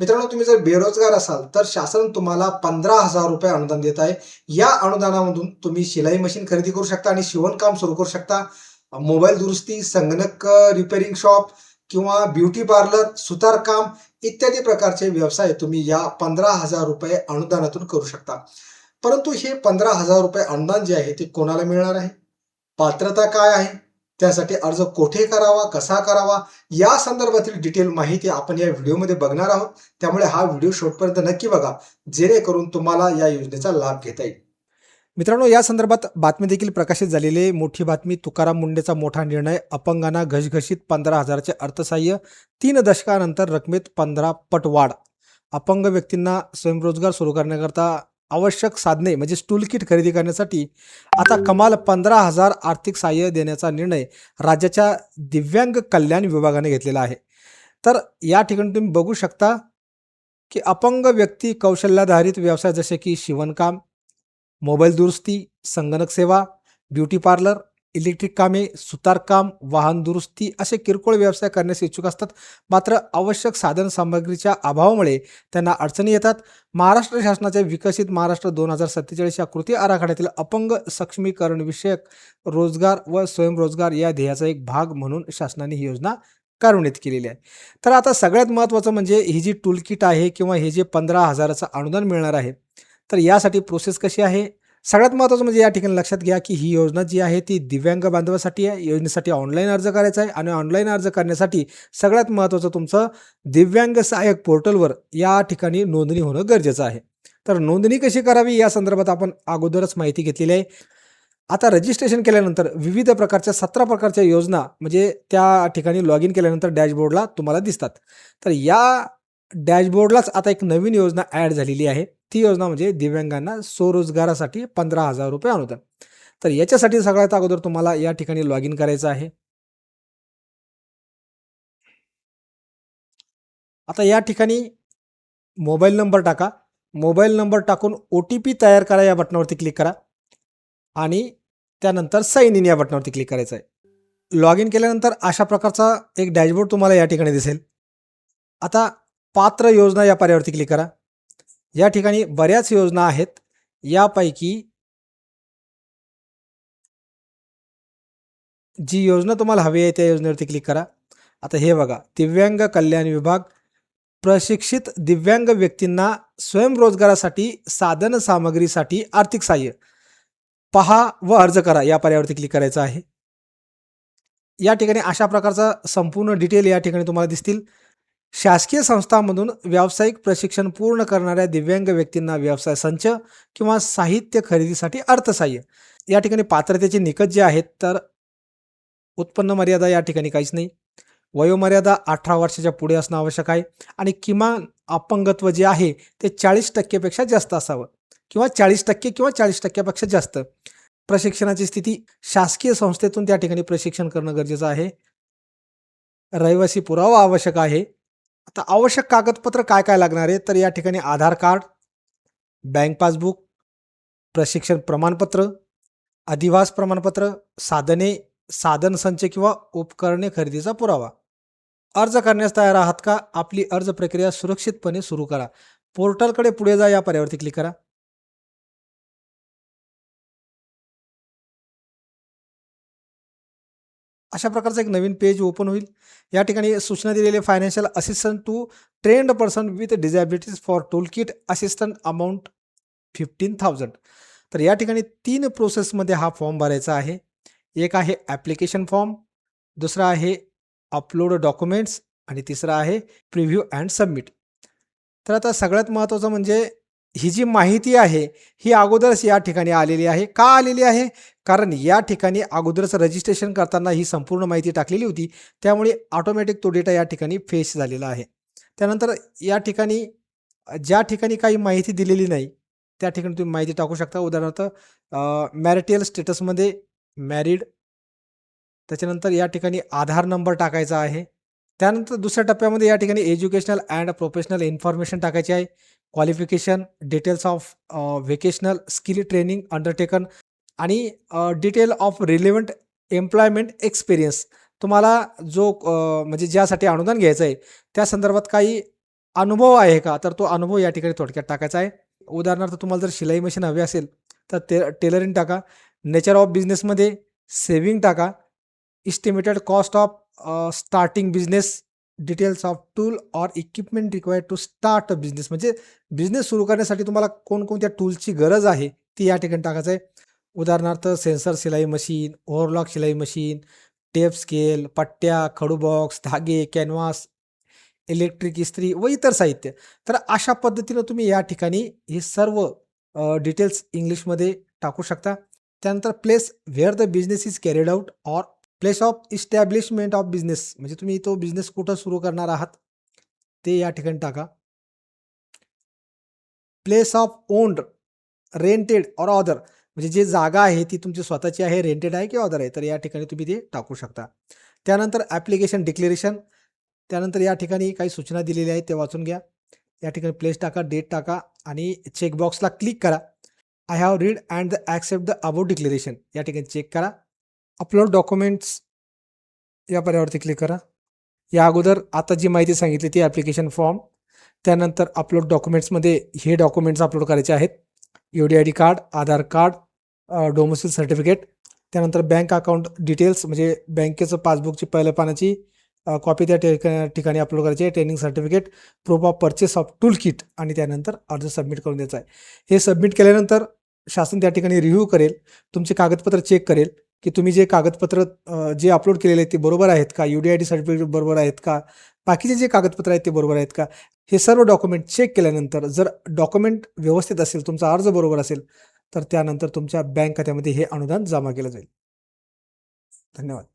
मित्रांनो, तुम्ही जर बेरोजगार असाल तर शासन तुम्हाला 15,000 रुपये अनुदान देत आहे. या अनुदानामधून तुम्ही शिलाई मशीन खरेदी करू शकता आणि शिवणकाम सुरू करू शकता. मोबाईल दुरुस्ती, संगणक रिपेअरिंग शॉप किंवा ब्युटी पार्लर, सुतारकाम इत्यादी प्रकारचे व्यवसाय तुम्ही या 15,000 रुपये अनुदानातून करू शकता. परंतु हे 15,000 रुपये अनुदान जे आहे ते कोणाला मिळणार आहे? पात्रता काय आहे? त्यासाठी अर्ज कोठे करावा, कसा करावा, या संदर्भातील डिटेल माहिती आपण या व्हिडिओमध्ये बघणार आहोत. त्यामुळे हा व्हिडिओ शेवटपर्यंत नक्की बघा, जेणेकरून तुम्हाला या योजनेचा लाभ घेता येईल. मित्रांनो, या संदर्भात बातमी देखील प्रकाशित झालेली आहे. मोठी बातमी, तुकाराम मुंडेचा मोठा निर्णय, अपंगांना घसघशीत 15,000चे अर्थसहाय्य, 3 दशकानंतर रकमेत 15 पट वाढ. अपंग व्यक्तींना स्वयंरोजगार सुरू करण्याकरता आवश्यक साधने म्हणजे टूल किट खरेदी करण्यासाठी आता कमाल 15,000 आर्थिक सहाय्य देण्याचा निर्णय राज्याच्या दिव्यांग कल्याण विभागाने घेतलेला आहे. तर या ठिकाणी तुम्ही बघू शकता की अपंग व्यक्ती कौशल्याधारित व्यवसाय जसे की शिवणकाम, मोबाईल दुरुस्ती, संगणक सेवा, ब्युटी पार्लर, इलेक्ट्रिक कामे, सुतारकाम, वाहन दुरुस्ती असे किरकोळ व्यवसाय करण्यास इच्छुक असतात. मात्र आवश्यक साधन सामग्रीच्या अभावामुळे त्यांना अडचणी येतात. महाराष्ट्र शासनाच्या विकसित महाराष्ट्र 2047 या कृती आराखड्यातील अपंग सक्षमीकरण विषयक रोजगार व स्वयंरोजगार या ध्येयाचा एक भाग म्हणून शासनाने ही योजना कार्यान्वित केलेली आहे. तर आता सगळ्यात महत्त्वाचं म्हणजे ही जी टूल किट आहे किंवा हे जे 15,000चं अनुदान मिळणार आहे, तर यासाठी प्रोसेस कशी आहे? सगळ्यात महत्त्वाचं म्हणजे या ठिकाणी लक्षात घ्या की ही योजना जी आहे ती दिव्यांग बांधवासाठी आहे. योजनेसाठी ऑनलाईन अर्ज करायचा आहे आणि ऑनलाईन अर्ज करण्यासाठी सगळ्यात महत्त्वाचं तुमचं दिव्यांग सहाय्यक पोर्टलवर या ठिकाणी नोंदणी होणं गरजेचं आहे. तर नोंदणी कशी करावी या संदर्भात आपण अगोदरच माहिती घेतलेली आहे. आता रजिस्ट्रेशन केल्यानंतर विविध प्रकारच्या 17 प्रकारच्या योजना म्हणजे त्या ठिकाणी लॉग इन केल्यानंतर डॅशबोर्डला तुम्हाला दिसतात. तर या डॅशबोर्डलाच आता एक नवीन योजना ॲड झालेली आहे. ती योजना म्हणजे दिव्यांगांना स्वरोजगारासाठी 15,000 रुपये अनुदान. तर याच्यासाठी सगळ्यात अगोदर तुम्हाला या ठिकाणी लॉग इन करायचं आहे. आता या ठिकाणी मोबाईल नंबर टाका. मोबाईल नंबर टाकून ओ-टी-पी तयार करा या बटनावरती क्लिक करा आणि त्यानंतर साइन इन या बटनावरती क्लिक करायचं आहे. लॉग इन केल्यानंतर अशा प्रकारचा एक डॅशबोर्ड तुम्हाला या ठिकाणी दिसेल. आता पात्र योजना या पर्यायावरती क्लिक करा. या ठिकाणी बऱ्याच योजना आहेत. यापैकी जी योजना तुम्हाला हवी आहे त्या योजनेवरती क्लिक करा. आता हे बघा, दिव्यांग कल्याण विभाग प्रशिक्षित दिव्यांग व्यक्तींना स्वयंरोजगारासाठी साधन सामग्रीसाठी आर्थिक सहाय्य पहा व अर्ज करा या पर्यायावरती क्लिक करायचं आहे. या ठिकाणी अशा प्रकारचा संपूर्ण डिटेल या ठिकाणी तुम्हाला दिसतील. शासकीय संस्थांमधून व्यावसायिक प्रशिक्षण पूर्ण करणाऱ्या दिव्यांग व्यक्तींना व्यवसाय संच किंवा साहित्य खरेदीसाठी अर्थसहाय्य. या ठिकाणी पात्रतेचे निकष जे आहेत तर उत्पन्न मर्यादा या ठिकाणी काहीच नाही. वयोमर्यादा 18 वर्षाच्या पुढे असणं आवश्यक आहे आणि किमान अपंगत्व जे आहे ते 40% पेक्षा जास्त असावं किंवा 40% किंवा 40% पेक्षा जास्त. प्रशिक्षणाची स्थिती शासकीय संस्थेतून त्या ठिकाणी प्रशिक्षण करणं गरजेचं आहे. रहिवासी पुरावा आवश्यक आहे. आता आवश्यक कागदपत्र काय काय लागणार आहे तर या ठिकाणी आधार कार्ड, बँक पासबुक, प्रशिक्षण प्रमाणपत्र, अधिवास प्रमाणपत्र, साधने, साधन संच किंवा उपकरणे खरेदीचा पुरावा. अर्ज करण्यास तयार आहात का? आपली अर्ज प्रक्रिया सुरक्षितपणे सुरू करा. पोर्टलकडे पुढे जा या पर्यायावरती क्लिक करा. अशा प्रकारचं एक नवीन पेज ओपन होईल. या ठिकाणी सूचना दिलेली आहे, financial assistant to trained person with disabilities for tool kit assistant amount 15,000. तर या ठिकाणी 3 प्रोसेसमध्ये हा फॉर्म भरायचा आहे. एक आहे ॲप्लिकेशन फॉर्म, दुसरा आहे अपलोड डॉक्युमेंट्स आणि तिसरा आहे प्रिव्ह्यू अँड सबमिट. तर आता सगळ्यात महत्त्वाचं म्हणजे ही जी माहिती आहे ही अगोदरच या ठिकाणी आलेली आहे. का आलेली आहे? कारण या ठिकाणी अगोदरच रजिस्ट्रेशन करताना ही संपूर्ण माहिती टाकलेली होती. त्यामुळे ऑटोमॅटिक तो डेटा या ठिकाणी फेच झालेला आहे. त्यानंतर या ठिकाणी ज्या ठिकाणी काही माहिती दिलेली नाही त्या ठिकाणी तुम्ही माहिती टाकू शकता. उदाहरणार्थ मॅरिटल स्टेटसमध्ये मॅरिड, त्याच्यानंतर या ठिकाणी आधार नंबर टाकायचा आहे. त्यानंतर दुसऱ्या टप्प्यामध्ये या ठिकाणी एज्युकेशनल अँड प्रोफेशनल इन्फॉर्मेशन टाकायची आहे. Qualification, details of vocational skill training undertaken आणि detail of relevant employment experience. तुम्हाला जो म्हणजे ज्यासाठी अनुदान घ्यायचं आहे त्या संदर्भात काही अनुभव आहे का? तर तो अनुभव या ठिकाणी थोडक्यात टाकायचा आहे. उदाहरणार्थ तुम्हाला जर शिलाई मशीन हवी असेल, तर टेलरिंग टाका. नेचर ऑफ बिझनेसमध्ये सेव्हिंग टाका. Estimated cost of starting business, details of tool or equipment required to start a business, म्हणजे बिझनेस सुरू करण्यासाठी तुम्हाला कोणकोणत्या टूल्सची गरज आहे, ती या ठिकाणी टाकायचं आहे. उदाहरणार्थ सेन्सर शिलाई मशीन, ओव्हरलॉक शिलाई मशीन, टेप स्केल, पट्ट्या, खडू बॉक्स, धागे, कॅनव्हास, इलेक्ट्रिक इस्त्री व इतर साहित्य. तर अशा पद्धतीनं तुम्ही या ठिकाणी हे सर्व डिटेल्स इंग्लिशमध्ये टाकू शकता. त्यानंतर place where the business is carried out or place of establishment of business, म्हणजे तुम्ही तो बिझनेस कुठं सुरू करणार आहात ते या ठिकाणी टाका. Place of owned, rented or other, म्हणजे जे जागा आहे ती तुमची स्वतःची आहे, रेंटेड आहे किंवा ऑदर आहे, तर या ठिकाणी तुम्ही ते टाकू शकता. त्यानंतर ॲप्लिकेशन डिक्लेरेशन, त्यानंतर या ठिकाणी काही सूचना दिलेल्या आहेत ते वाचून घ्या. या ठिकाणी प्लेस टाका, डेट टाका आणि चेकबॉक्सला क्लिक करा. I have read and accept the about declaration या ठिकाणी चेक करा. अपलोड डॉक्युमेंट्स या पर्यावरती क्लिक करा. या अगोदर आता जी माहिती सांगितली ती ॲप्लिकेशन फॉर्म, त्यानंतर अपलोड डॉक्युमेंट्समध्ये हे डॉक्युमेंट्स अपलोड करायचे आहेत. UDID कार्ड, आधार कार्ड, डोमिसाईल सर्टिफिकेट, त्यानंतर बँक अकाउंट डिटेल्स म्हणजे बँकेचं पासबुकची पहिल्या पानाची कॉपी त्या ठिकाणी अपलोड करायची आहे. Training certificate, proof of purchase of tool kit आणि त्यानंतर अर्ज सबमिट करून द्यायचा आहे. हे सबमिट केल्यानंतर शासन त्या ठिकाणी रिव्ह्यू करेल, तुमचे कागदपत्र चेक करेल की तुम्ही जे कागदपत्र जे अपलोड केलेले आहेत ते बरोबर आहेत का, UDID सर्टिफिकेट बरोबर आहेत का, बाकीचे जे कागदपत्र आहेत ते बरोबर आहेत का, हे सर्व डॉक्युमेंट चेक केल्यानंतर जर डॉक्युमेंट व्यवस्थित असेल, तुमचा अर्ज बरोबर असेल, तर त्यानंतर तुमच्या बँक खात्यामध्ये हे अनुदान जमा केलं जाईल. धन्यवाद.